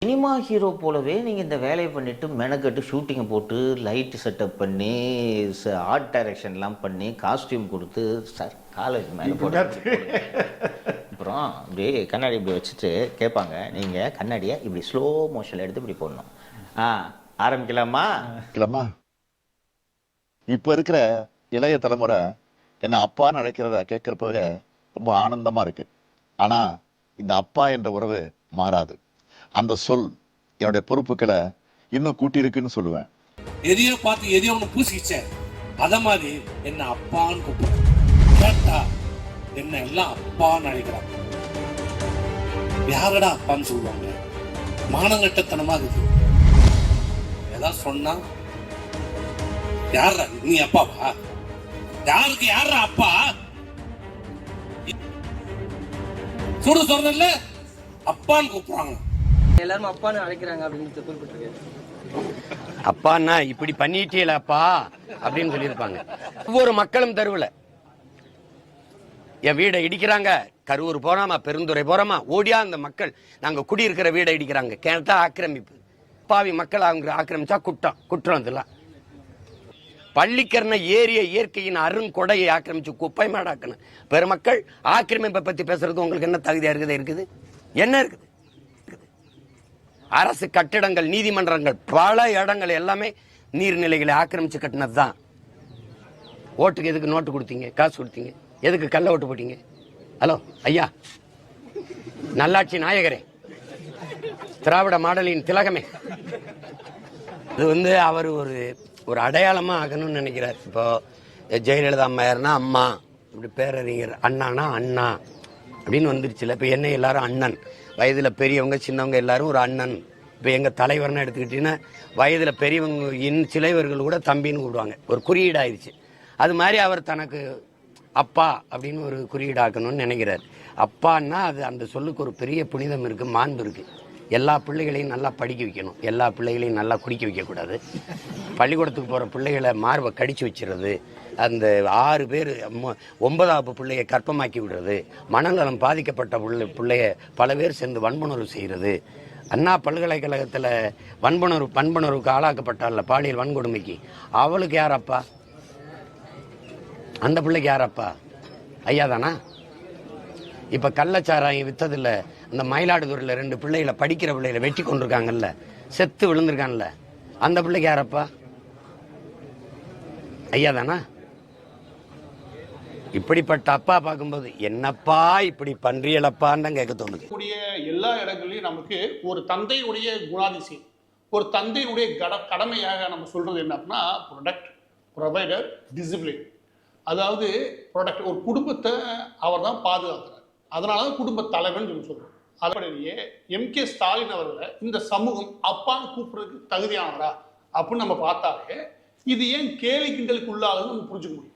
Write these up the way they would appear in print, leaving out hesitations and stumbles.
Cinema hero போலவே நீங்கள் இந்த வேலையை பண்ணிவிட்டு மெனக்கட்டு ஷூட்டிங்கை போட்டு லைட்டு செட்டப் பண்ணி ஆர்ட் டைரக்ஷன்லாம் பண்ணி காஸ்டியூம் கொடுத்து சார் காலேஜ் மேலே போட்டு அப்புறம் அப்படியே கண்ணாடி இப்படி வச்சுட்டு கேட்பாங்க நீங்கள் கண்ணாடியை இப்படி ஸ்லோ மோஷனில் எடுத்து இப்படி போடணும். ஆரம்பிக்கலாமா? இப்போ இருக்கிற இளைய தலைமுறை என்ன அப்பான்னு அழைக்கிறத கேட்கிறப்பவே ரொம்ப ஆனந்தமா இருக்கு. ஆனா இந்த அப்பா என்ற உறவு மாறாது. அந்த சொல் என்னுடைய பொறுப்புகளை இன்னும் கூட்டி இருக்குன்னு சொல்லுவேன். எதையோ பார்த்து எதையோ ஒன்று பூசிக்கிச்சேன். அத மாதிரி என்ன அப்பான்னு கூப்பிடுறேன். கேட்டா என்ன எல்லாம் அப்பான்னு அழைக்கிறாங்க. யாரடா அப்பான்னு சொல்லுவாங்க? மானங்கட்டத்தனமா இருக்கு. ஏதாவது சொன்னா யாரா நீ அப்பாவா? யாருக்கு யாரா அப்பா? சுடு சொல்றல அப்பான்னு கூப்பிடுறாங்க. எல்லாரும் அப்பான்னு அழைக்கிறாங்க அப்படின்னு குறிப்பிட்டிருக்காரு. அப்பான்னா இப்படி பண்ணிட்டீங்களப்பா அப்படின்னு சொல்லியிருப்பாங்க. ஒவ்வொரு மக்களும் தெருவில் என் வீடை இடிக்கிறாங்க, கரூர் போறாமா, பெருந்துறை போறாமா, ஓடியா அந்த மக்கள் நாங்க குடியிருக்கிற வீடை இடிக்கிறாங்க. கேட்டா ஆக்கிரமிப்பு. பாவி மக்கள் அவங்க ஆக்கிரமிச்சா குற்றம் இதெல்லாம். பள்ளிக்கரண ஏரிய இயற்கையின் அருங்கொடையை ஆக்கிரமிச்சு குப்பை மாடாக்கணும் பெருமக்கள். ஆக்கிரமிப்பை பத்தி பேசுறது உங்களுக்கு என்ன தகுதியா இருக்குது? என்ன இருக்குது? அரசு கட்டிடங்கள், நீதிமன்றங்கள், பல இடங்கள் எல்லாமே நீர்நிலைகளை ஆக்கிரமிச்சு கட்டினது தான். ஓட்டுக்கு எதுக்கு நோட்டு கொடுத்தீங்க, காசு கொடுத்தீங்க? எதுக்கு கள்ள ஓட்டு போட்டீங்க? ஹலோ ஐயா, நல்லாட்சி நாயகரே, திராவிட மாடலின் திலகமே, இது அவர் ஒரு அடையாளமா ஆகணும்னு நினைக்கிறார். இப்போ ஜெயலலிதா அம்மையார்னா அம்மா, இப்படி பேரறிஞர் அண்ணானா அண்ணா அப்படின்னு வந்துருச்சுல. இப்போ என்ன எல்லாரும் அண்ணன், வயதில் பெரியவங்க சின்னவங்க எல்லாரும் ஒரு அண்ணன். இப்போ எங்கள் தலைவர்னு எடுத்துக்கிட்டீங்கன்னா வயதில் பெரியவங்க சிலைவர்கள் கூட தம்பின்னு கூப்பிடுவாங்க. ஒரு குறியீடாயிருச்சு. அது மாதிரி அவர் தனக்கு அப்பா அப்படின்னு ஒரு குறியீடாக்கணும்னு நினைக்கிறார். அப்பான்னா அது அந்த சொல்லுக்கு ஒரு பெரிய புனிதம் இருக்குது, மாண்பு இருக்குது. எல்லா பிள்ளைகளையும் நல்லா படிக்க வைக்கணும், எல்லா பிள்ளைகளையும் நல்லா குடிக்க வைக்கக்கூடாது. பள்ளிக்கூடத்துக்கு போகிற பிள்ளைகளை மார்பை கடிச்சு வச்சிடுறது, அந்த 6 பேர் 9வது பிள்ளையை கற்பமாக்கி விடுறது, மனநலம் பாதிக்கப்பட்ட பிள்ளைய பல பேர் சேர்ந்து வன்புணர்வு செய்கிறது. அண்ணா பல்கலைக்கழகத்தில் வன்புணர்வுக்கு ஆளாக்கப்பட்டால பாலியல் வன்கொடுமைக்கு, அவளுக்கு யார் அப்பா? அந்த பிள்ளைக்கு யார் அப்பா? ஐயா தானா? இப்போ கள்ளச்சாராயம் வித்ததில்ல, இந்த மயிலாடுதுறையில் 2 பிள்ளைகளை, படிக்கிற பிள்ளைகளை வெட்டி கொண்டிருக்காங்கல்ல, செத்து விழுந்திருக்காங்கல்ல, அந்த பிள்ளைக்கு யாரப்பா? ஐயா தானா? இப்படிப்பட்ட அப்பா பார்க்கும்போது என்னப்பா இப்படி பன்றியலப்பான்னு தான் கேட்க தோணுது. எல்லா இடங்களையும் நமக்கு ஒரு தந்தையுடைய குணாதிசயம், ஒரு தந்தையுடைய கடமையாக நம்ம சொல்றது என்ன அப்படின்னா, ப்ரொடக்ட், ப்ரொவைடர், டிசிப்ளின். அதாவது ப்ரொடக்ட், ஒரு குடும்பத்தை அவர் தான் பாதுகாக்கிறார். அதனால தான் குடும்ப தலைவன் சொல்லி சொல்றோம். அதனுடைய எம்.கே. ஸ்டாலின் அவர்களை இந்த சமூகம் அப்பான்னு கூப்பிடுறதுக்கு தகுதியானவரா அப்படின்னு நம்ம பார்த்தாலே இது ஏன் கேலி கிண்டலுக்கு உள்ளாகுதுன்னு நம்ம புரிஞ்சுக்க முடியும்.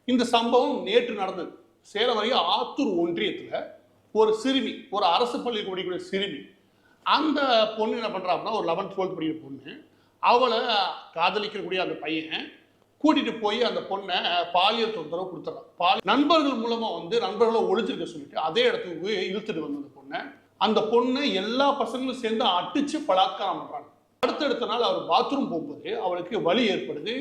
இந்த சம்பவம் நேற்று நடந்தது. சேலம் வரைய ஆத்தூர் ஒன்றியத்துல ஒரு சிறுமி, ஒரு அரசு பள்ளியில் படிக்கக்கூடிய சிறுமி, அந்த பொண்ணு என்ன பண்றா அப்படின்னா, ஒரு 11th 12th படிக்கிற பொண்ணு, அவளை காதலிக்கக்கூடிய அந்த பையன் கூட்டிட்டு போய் அந்த பொண்ணை பாலியல் தொந்தரவு கொடுத்துறான். நண்பர்கள் மூலமா நண்பர்களை ஒழிச்சிருக்க சொல்லிட்டு அதே இடத்துக்கு இழுத்துட்டு வந்த அந்த பொண்ணை எல்லா பசங்களும் சேர்ந்து அடிச்சு பலாத்காரம் பண்றாங்க. அடுத்தடுத்த நாள் அவர் பாத்ரூம் போகும்போது அவளுக்கு வலி ஏற்படுது,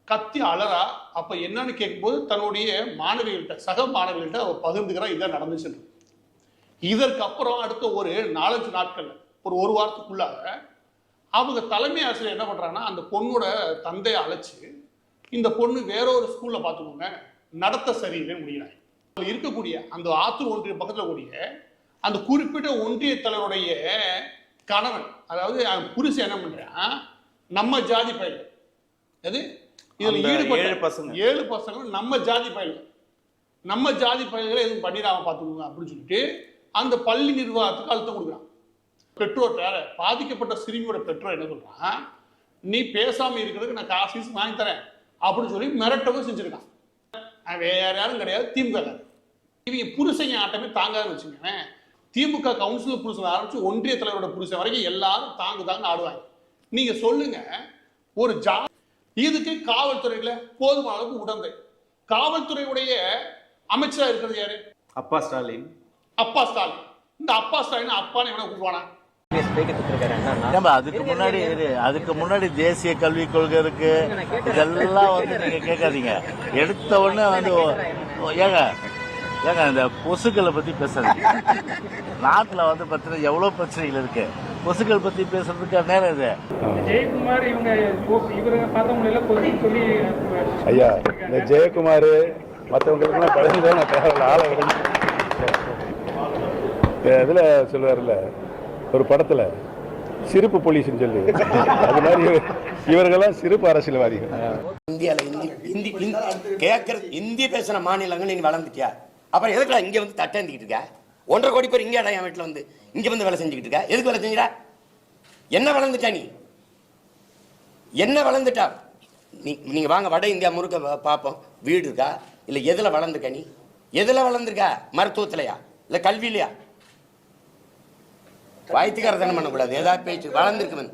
கத்தி அலறா. அப்ப என்னன்னு கேட்கும்போது தன்னுடைய மாணவிகள்கிட்ட, சக மாணவிகள்கிட்ட அவர் பகிர்ந்துக்கிறா இதான் நடந்துச்சு. இதற்கு அப்புறம் அடுத்த ஒரு 4-5 நாட்கள்ல, ஒரு வாரத்துக்குள்ளாக அவங்க தலைமை ஆசிரியர் என்ன பண்றாங்கன்னா, அந்த பொண்ணோட தந்தையை அழைச்சு, இந்த பொண்ணு வேற ஒரு ஸ்கூல்ல பார்த்துக்கோங்க, நடத்த சரியில்லைன்னு முடிகிறாங்க. இருக்கக்கூடிய அந்த ஆத்தூர் ஒன்றிய பக்கத்தில் கூடிய அந்த குறிப்பிட்ட ஒன்றிய தலைவருடைய கணவன், அதாவது புருஷன் என்ன பண்றான், நம்ம ஜாதி பயிர்கள், அது இதுல ஈடுபட்ட 7 பசங்க நம்ம ஜாதி பயிர்களை எதுவும் பண்ணிடாம பார்த்துக்கோங்க அப்படின்னு சொல்லிட்டு அந்த பள்ளி நிர்வாகத்துக்கு அழுத்தம் கொடுக்குறான். பெற்றோர், பாதிக்கப்பட்ட சிறுமியோட பெற்றோர் என்ன சொல்றான், நீ பேசாம இருக்கிறதுக்கு நான் காசு வாங்கி தரேன் அப்படின்னு சொல்லி மிரட்டவும் செஞ்சிருக்கான். வேற யாரும் கிடையாது, திமுக. இவங்க புருஷங்க ஆட்டமே தாங்காதுன்னு வச்சுக்கோங்க. திமுக கவுன்சிலர் புருஷன் ஆரம்பிச்சு ஒன்றிய தலைவரோட புருஷன் வரைக்கும் எல்லாரும் தாங்க ஆடுவாங்க. நீங்க சொல்லுங்க, ஒரு இதுக்கு காவல்துறையில போதுமான அளவுக்கு உடந்தை. காவல்துறையுடைய அமைச்சரா இருக்கிறது யாரு? அப்பா ஸ்டாலின். இந்த அப்பா ஸ்டாலின் அப்பான்னு எவனா கூப்பிடுவானா? ஏன்பா அதுக்கு முன்னாடி தேசிய கல்விக் கொள்கை இருக்கு, இதெல்லாம் வந்து நீங்க கேட்காதீங்க. எடுத்த உடனே வந்து ஏங்க இந்த கொசுக்களை பத்தி பேசுறீங்க. நாட்டுல வந்து பார்த்தீங்கன்னா எவ்வளவு பிரச்சனைகள் இருக்கு, கொசுக்கள் பத்தி பேசுறதுக்கு நேரம் இது. ஜெயக்குமார் இவரை பார்த்தவங்க எல்லாம் சொல்லி ஐயா, இந்த ஜெயக்குமார் மற்றவங்களுக்குலாம் பழனிதான் தேவையில்ல ஆளை இதுல சொல்லுவார்ல ஒரு படத்துல சிரிப்பு போலீஸ்ன்னு சொல்லி, அது மாதிரி இவர்களெல்லாம் சிரிப்பு அரசியல்வாதிகள். இந்தியாவில் ஹிந்தி கேட்கறது ஹிந்தி பேசுகிற மாநிலங்கள் நீ வளர்ந்துட்டியா? அப்புறம் எதுக்குடா இங்கே வந்து தட்டேந்திக்கிட்டு இருக்கா? 1.5 கோடி பேர் இங்கே என் வீட்டில் வந்து இங்கே வந்து வேலை செஞ்சுக்கிட்டு இருக்கா? எதுக்கு வேலை செஞ்சுடா? என்ன வளர்ந்துட்டா நீ? என்ன வளர்ந்துட்டா? நீங்கள் வாங்க வட இந்தியா முழுக்க பார்ப்போம். வீடு இருக்கா? இல்லை எதில் வளர்ந்துருக்கா நீ? எதில் வளர்ந்துருக்கா? மருத்துவத்திலையா இல்லை கல்வியிலையா? வாய்த்துக்காரத்தனம் பண்ணக்கூடாது. ஏதாவது பேச்சு வளர்ந்துருக்கு.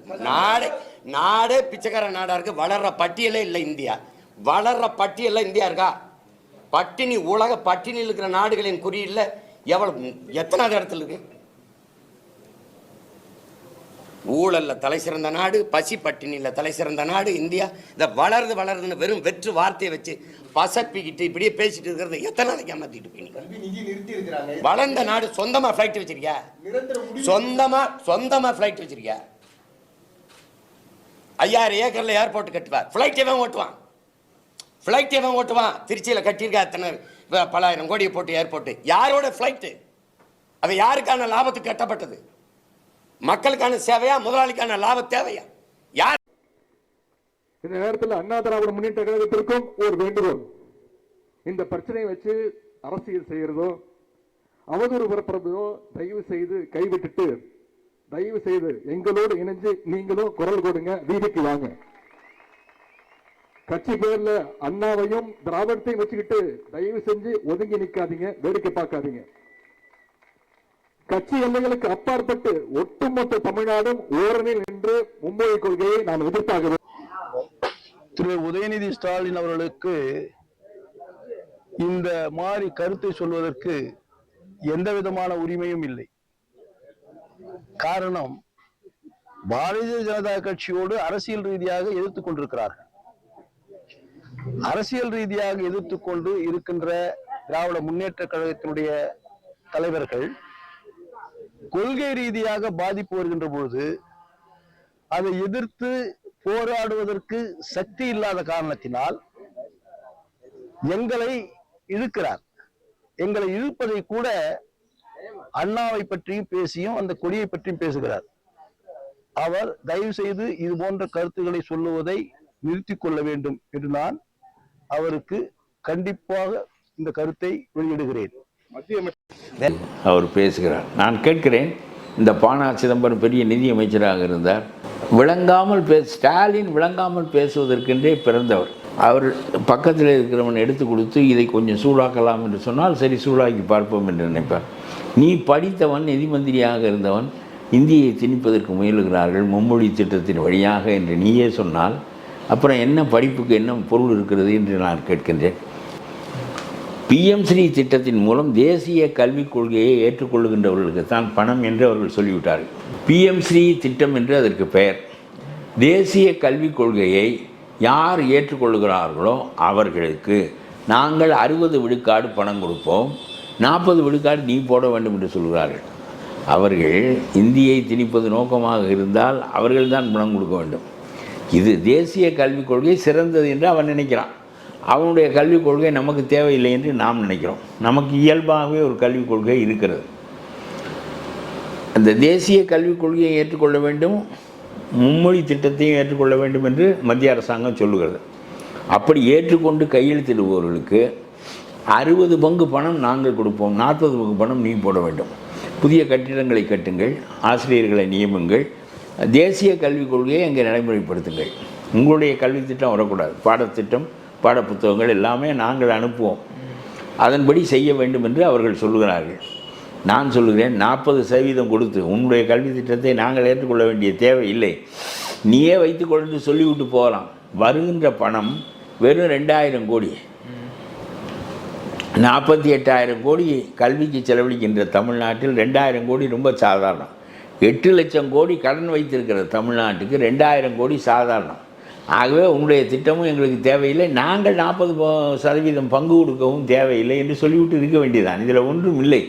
நாடே பிச்சைக்கார நாடா இருக்கு. வளர்ற பட்டியலே இல்லை இந்தியா. வளர்ற பட்டியலில் இந்தியா இருக்கா? பட்டினி, உலக பட்டினியில் இருக்கிற நாடுகளின் குறியீடுல எத்தனாவது இடத்துல இருக்கு? ஊழல்ல தலை சிறந்த நாடு, பசி பட்டினியில தலை சிறந்த நாடு இந்தியா. இந்த வளருதுன்னு வெறும் வெற்று வார்த்தையை வச்சு பசப்பிக்கிட்டு இப்படியே பேசிட்டு இருக்கிறது எத்தனை நாளைக்கு ஏமாத்திட்டு போய் வளர்ந்த நாடு. சொந்தமா பிளைட் வச்சிருக்கியா? சொந்தமா பிளைட் வச்சிருக்கியா? 5000 ஏக்கர்ல ஏர்போர்ட் கட்டுவா. பிளைட் எவன் ஓட்டுவான்? திருச்சியில கட்டியிருக்கா எத்தனை பல ஆயிரம் கோடியை போட்டு ஏர்போர்ட். யாரோட பிளைட்டு? அது யாருக்கான லாபத்துக்கு கட்டப்பட்டது? மக்களுக்கான சேவையா, முதலாளிக்கான லாப தேவையா? யார்? இந்த நேரத்தில் அண்ணா திராவிட முன்னேற்ற கழகத்திற்கும் ஒரு வேண்டுகோள். இந்த பிரச்சனையை வச்சு அரசியல் செய்யறதோ அவதூறு பரப்புறதோ தயவு செய்து கைவிட்டுட்டு, தயவு செய்து எங்களோடு இணைஞ்சு நீங்களும் குரல் கொடுங்க, வீதிக்கு வாங்க. கட்சி பேர்ல அண்ணாவையும் திராவிடத்தையும் வச்சுக்கிட்டு தயவு செஞ்சு ஒதுங்கி நிக்காதீங்க, வேடிக்கை பார்க்காதீங்க. கட்சி எல்லைகளுக்கு அப்பாற்பட்டு ஒட்டுமொத்த தமிழ்நாடும் ஓரணில் நின்று மும்மொழி கொள்கையை நாம் எதிர்த்தாக. திரு உதயநிதி ஸ்டாலின் அவர்களுக்கு இந்த மாதிரி கருத்தை சொல்வதற்கு எந்த விதமான உரிமையும் இல்லை. காரணம், பாரதிய ஜனதா கட்சியோடு அரசியல் ரீதியாக எதிர்த்துக் கொண்டிருக்கிறார்கள். அரசியல் ரீதியாக எதிர்த்துக் கொண்டு இருக்கின்ற திராவிட முன்னேற்ற கழகத்தினுடைய தலைவர்கள் கொள்கை ரீதியாக பாதிப்பு வருகின்ற பொழுது அதை எதிர்த்து போராடுவதற்கு சக்தி இல்லாத காரணத்தினால் எங்களை இழுக்கிறார். எங்களை இழுப்பதை கூட அண்ணாவை பற்றியும் பேசியும் அந்த கொடியை பற்றியும் பேசுகிறார். அவர் தயவு செய்து இது போன்ற கருத்துக்களை சொல்லுவதை நிறுத்திக் கொள்ள வேண்டும் என்று நான் அவருக்கு கண்டிப்பாக இந்த கருத்தை வெளியிடுகிறேன். அவர் பேசுகிறார். நான் கேட்கிறேன், இந்த பானா சிதம்பரம் பெரிய நிதி அமைச்சராக இருந்தார். ஸ்டாலின் விளங்காமல் பேசுவதற்கென்றே பிறந்தவர். அவர் பக்கத்தில் இருக்கிறவன் எடுத்து கொடுத்து இதை கொஞ்சம் சூடாக்கலாம் என்று சொன்னால் சரி, சூடாக்கி பார்ப்போம் என்று நினைப்பார். நீ படித்தவன், நிதி மந்திரியாக இருந்தவன், இந்தியை திணிப்பதற்கு முயலுகிறார்கள் மும்மொழி திட்டத்தின் வழியாக என்று நீயே சொன்னால் அப்புறம் என்ன படிப்புக்கு என்ன பொருள் இருக்கிறது என்று நான் கேட்கின்றேன். பிஎம்ஸ்ரீ திட்டத்தின் மூலம் தேசிய கல்விக் கொள்கையை ஏற்றுக்கொள்ளுகின்றவர்களுக்கு தான் பணம் என்று அவர்கள் சொல்லிவிட்டார்கள். பிஎம்ஸ்ரீ திட்டம் என்று அதற்கு பெயர். தேசிய கல்விக் கொள்கையை யார் ஏற்றுக்கொள்கிறார்களோ அவர்களுக்கு நாங்கள் 60 விழுக்காடு பணம் கொடுப்போம், 40 விழுக்காடு நீ போட வேண்டும் என்று சொல்கிறார்கள். அவர்கள் இந்தியை திணிப்பது நோக்கமாக இருந்தால் அவர்கள்தான் பணம் கொடுக்க வேண்டும். இது தேசிய கல்விக் கொள்கை சிறந்தது என்று அவன் நினைக்கிறான். அவனுடைய கல்விக் கொள்கை நமக்கு தேவையில்லை என்று நாம் நினைக்கிறோம். நமக்கு இயல்பாகவே ஒரு கல்விக் கொள்கை இருக்கிறது. அந்த தேசிய கல்விக் கொள்கையை ஏற்றுக்கொள்ள வேண்டும், மும்மொழி திட்டத்தையும் ஏற்றுக்கொள்ள வேண்டும் என்று மத்திய அரசாங்கம் சொல்லுகிறது. அப்படி ஏற்றுக்கொண்டு கையெழுத்திடுபவர்களுக்கு 60 பங்கு பணம் நாங்கள் கொடுப்போம், 40 பங்கு பணம் நீ போட வேண்டும். புதிய கட்டிடங்களை கட்டுங்கள், ஆசிரியர்களை நியமுங்கள், தேசிய கல்விக் கொள்கையை அங்கே நடைமுறைப்படுத்துங்கள். உங்களுடைய கல்வி திட்டம் வரக்கூடாது, பாடத்திட்டம் பாடப்புத்தகங்கள் எல்லாமே நாங்கள் அனுப்புவோம், அதன்படி செய்ய வேண்டும் என்று அவர்கள் சொல்லுகிறார்கள். நான் சொல்லுகிறேன், 40% கொடுத்து உன்னுடைய கல்வி திட்டத்தை நாங்கள் ஏற்றுக்கொள்ள வேண்டிய தேவை இல்லை, நீயே வைத்துக்கொண்டு சொல்லிவிட்டு போகலாம். வருகின்ற பணம் வெறும் 2000 கோடி, 48,000 கோடி கல்விக்கு செலவழிக்கின்ற தமிழ்நாட்டில் 2000 கோடி ரொம்ப சாதாரணம். 8 லட்சம் கோடி கடன் வைத்திருக்கிற தமிழ்நாட்டுக்கு 2000 கோடி சாதாரணம். ஆகவே உங்களுடைய திட்டமும் எங்களுக்கு தேவையில்லை, நாங்கள் 40% பங்கு கொடுக்கவும் தேவையில்லை என்று சொல்லிவிட்டு இருக்க வேண்டியதான். இதில் ஒன்றும் இல்லை.